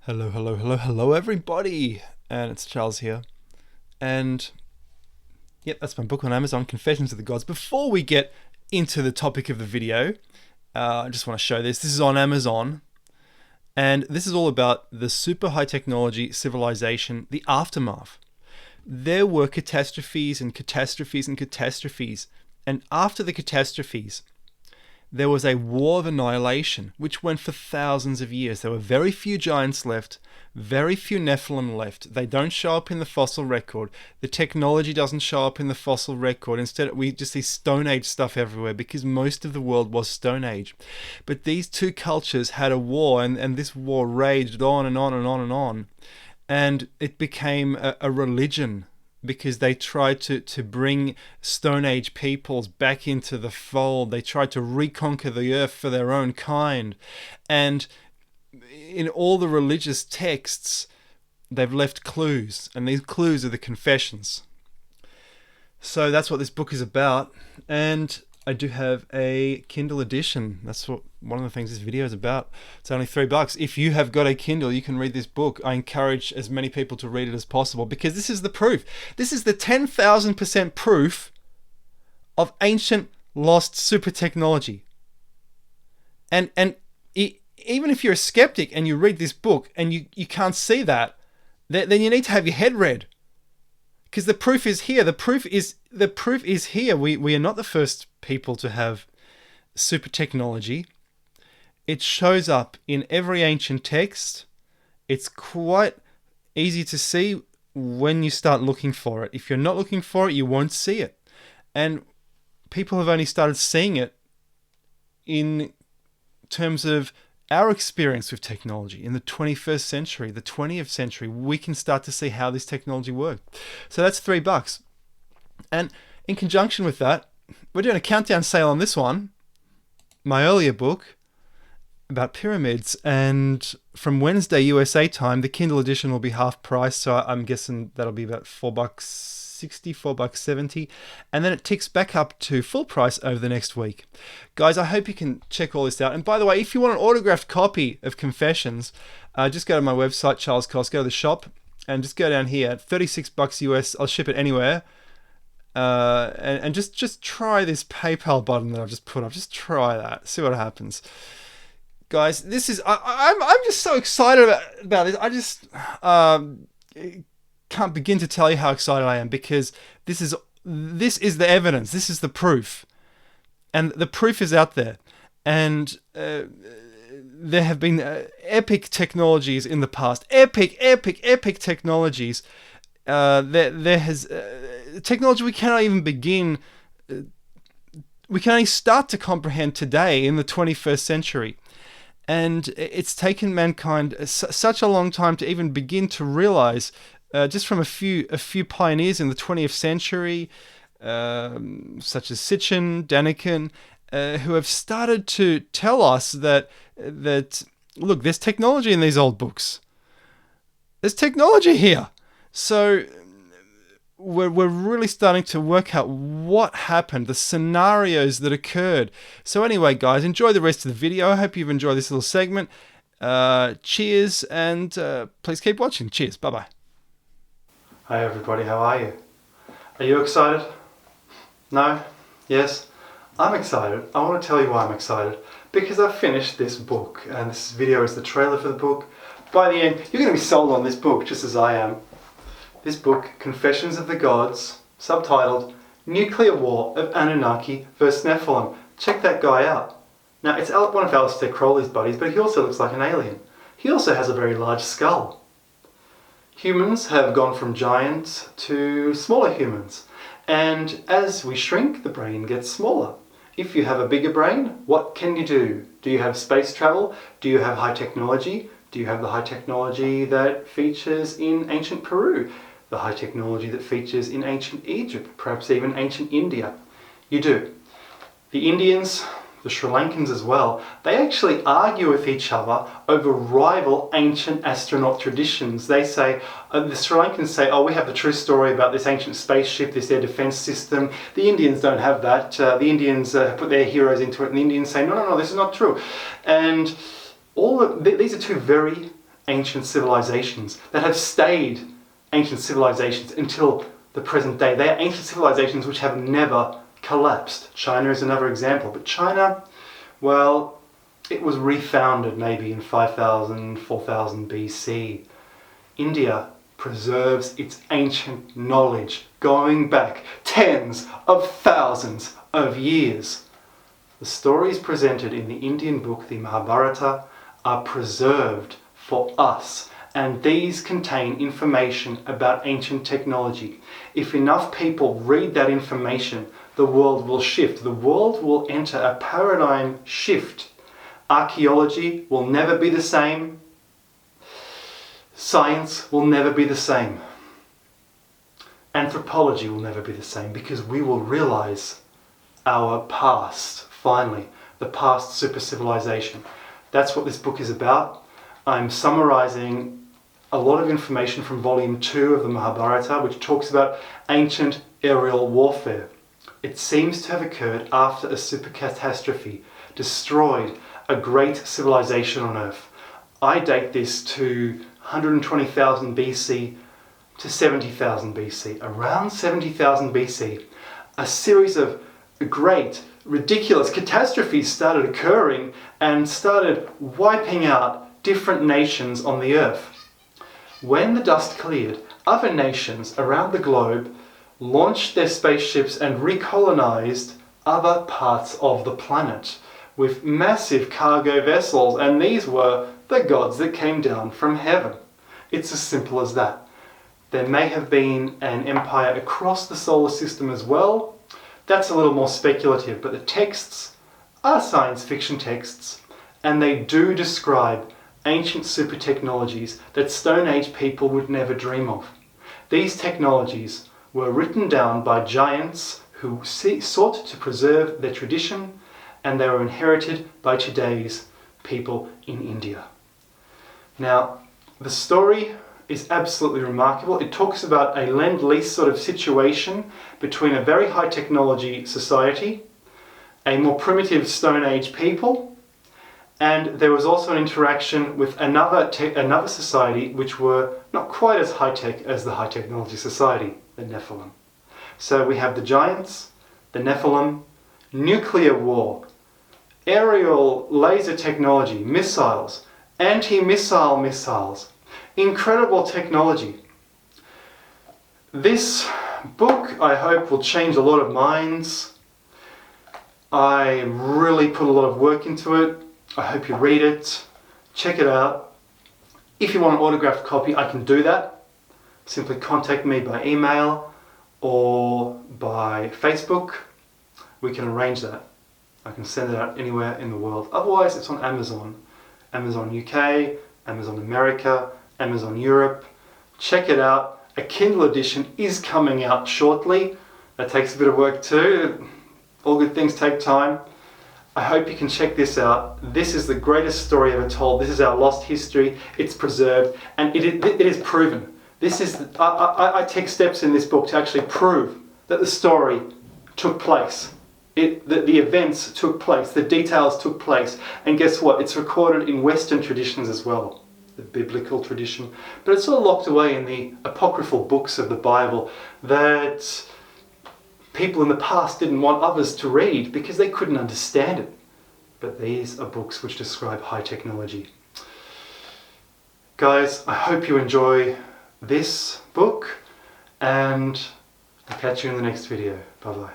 Hello everybody, and it's Charles here, and yep, that's my book on Amazon, Confessions of the Gods. Before we get into the topic of the video, I just want to show this. This is on Amazon, and this is all about the super high technology civilization, the aftermath. There were catastrophes and catastrophes and catastrophes, and after the catastrophes, there was a war of annihilation, which went for thousands of years. There were very few giants left, very few Nephilim left. They don't show up in the fossil record. The technology doesn't show up in the fossil record. Instead, we just see Stone Age stuff everywhere because most of the world was Stone Age. But these two cultures had a war, and this war raged on and on and on and on. And it became a religion, because they tried to bring Stone Age peoples back into the fold. They tried to reconquer the earth for their own kind. And in all the religious texts, they've left clues, and these clues are the confessions. So that's what this book is about, and I do have a Kindle edition. That's what one of the things this video is about. It's only $3. If you have got a Kindle, you can read this book. I encourage as many people to read it as possible, because this is the proof. This is the 10,000% proof of ancient lost super technology. And even if you're a skeptic and you read this book and you can't see that, then you need to have your head read. Because the proof is here. The proof is here. We are not the first people to have super technology. It shows up in every ancient text. It's quite easy to see when you start looking for it. If you're not looking for it, you won't see it. And people have only started seeing it in terms of our experience with technology in the 21st century, the 20th century. We can start to see how this technology worked. So that's $3. And in conjunction with that, we're doing a countdown sale on this one, my earlier book about pyramids, and from Wednesday USA time, the Kindle edition will be half price. So I'm guessing that'll be about $4.60, $4.70, and then it ticks back up to full price over the next week. Guys, I hope you can check all this out. And by the way, if you want an autographed copy of Confessions, just go to my website, Charles Cost, go to the shop, and just go down here, $36 US. I'll ship it anywhere. And just try this PayPal button that I've just put up. Just try that. See what happens. Guys, this is I'm just so excited about this. I just can't begin to tell you how excited I am, because this is the evidence. This is the proof, and the proof is out there. And there have been epic technologies in the past. Epic technologies. There has technology we cannot even begin. We can only start to comprehend today in the 21st century. And it's taken mankind such a long time to even begin to realize, just from a few pioneers in the 20th century, such as Sitchin, Daniken, who have started to tell us that look, there's technology in these old books. There's technology here. So we're really starting to work out what happened, the scenarios that occurred. So anyway, guys, enjoy the rest of the video. I hope you've enjoyed this little segment. Cheers, and please keep watching. Cheers. Bye-bye. Hi, everybody. How are you? Are you excited? No? Yes? I'm excited. I want to tell you why I'm excited. Because I've finished this book, and this video is the trailer for the book. By the end, you're going to be sold on this book, just as I am. This book, Confessions of the Gods, subtitled Nuclear War of Anunnaki vs. Nephilim. Check that guy out. Now, it's one of Aleister Crowley's buddies, but he also looks like an alien. He also has a very large skull. Humans have gone from giants to smaller humans. And as we shrink, the brain gets smaller. If you have a bigger brain, what can you do? Do you have space travel? Do you have high technology? Do you have the high technology that features in ancient Peru? The high technology that features in ancient Egypt, perhaps even ancient India? You do. The Indians, the Sri Lankans as well, they actually argue with each other over rival ancient astronaut traditions. They say, the Sri Lankans say, oh, we have the true story about this ancient spaceship, this air defense system. The Indians don't have that. The Indians put their heroes into it, and the Indians say, no, this is not true. And these are two very ancient civilizations that have stayed ancient civilizations until the present day. They are ancient civilizations which have never collapsed. China is another example, but China, well, it was refounded maybe in 5000, 4000 BC. India preserves its ancient knowledge going back tens of thousands of years. The stories presented in the Indian book, the Mahabharata, are preserved for us, and these contain information about ancient technology. If enough people read that information, the world will shift. The world will enter a paradigm shift. Archaeology will never be the same. Science will never be the same. Anthropology will never be the same, because we will realize our past, finally, the past super civilization. That's what this book is about. I'm summarizing a lot of information from volume 2 of the Mahabharata, which talks about ancient aerial warfare. It seems to have occurred after a super catastrophe destroyed a great civilization on Earth. I date this to 120,000 BC to 70,000 BC. Around 70,000 BC, a series of great, ridiculous catastrophes started occurring and started wiping out different nations on the Earth. When the dust cleared, other nations around the globe launched their spaceships and recolonized other parts of the planet with massive cargo vessels, and these were the gods that came down from heaven. It's as simple as that. There may have been an empire across the solar system as well. That's a little more speculative, but the texts are science fiction texts, and they do describe ancient super technologies that Stone Age people would never dream of. These technologies were written down by giants who sought to preserve their tradition, and they were inherited by today's people in India. Now, the story is absolutely remarkable. It talks about a lend-lease sort of situation between a very high technology society, a more primitive Stone Age people, and there was also an interaction with another society which were not quite as high-tech as the high technology society, the NEPHILIM. So we have the giants, the NEPHILIM, nuclear war, aerial laser technology, missiles, anti-missile missiles, incredible technology. This book, I hope, will change a lot of minds. I really put a lot of work into it. I hope you read it, check it out. If you want an autographed copy, I can do that. Simply contact me by email or by Facebook. We can arrange that. I can send it out anywhere in the world. Otherwise, it's on Amazon. Amazon UK, Amazon America, Amazon Europe. Check it out. A Kindle edition is coming out shortly. That takes a bit of work too. All good things take time. I hope you can check this out. This is the greatest story ever told. This is our lost history. It's preserved, and it is proven. This is I take steps in this book to actually prove that the story took place. The events took place, the details took place, and guess what? It's recorded in Western traditions as well, the biblical tradition, but it's all locked away in the apocryphal books of the Bible that people in the past didn't want others to read because they couldn't understand it. But these are books which describe high technology. Guys, I hope you enjoy this book, and I'll catch you in the next video. Bye bye.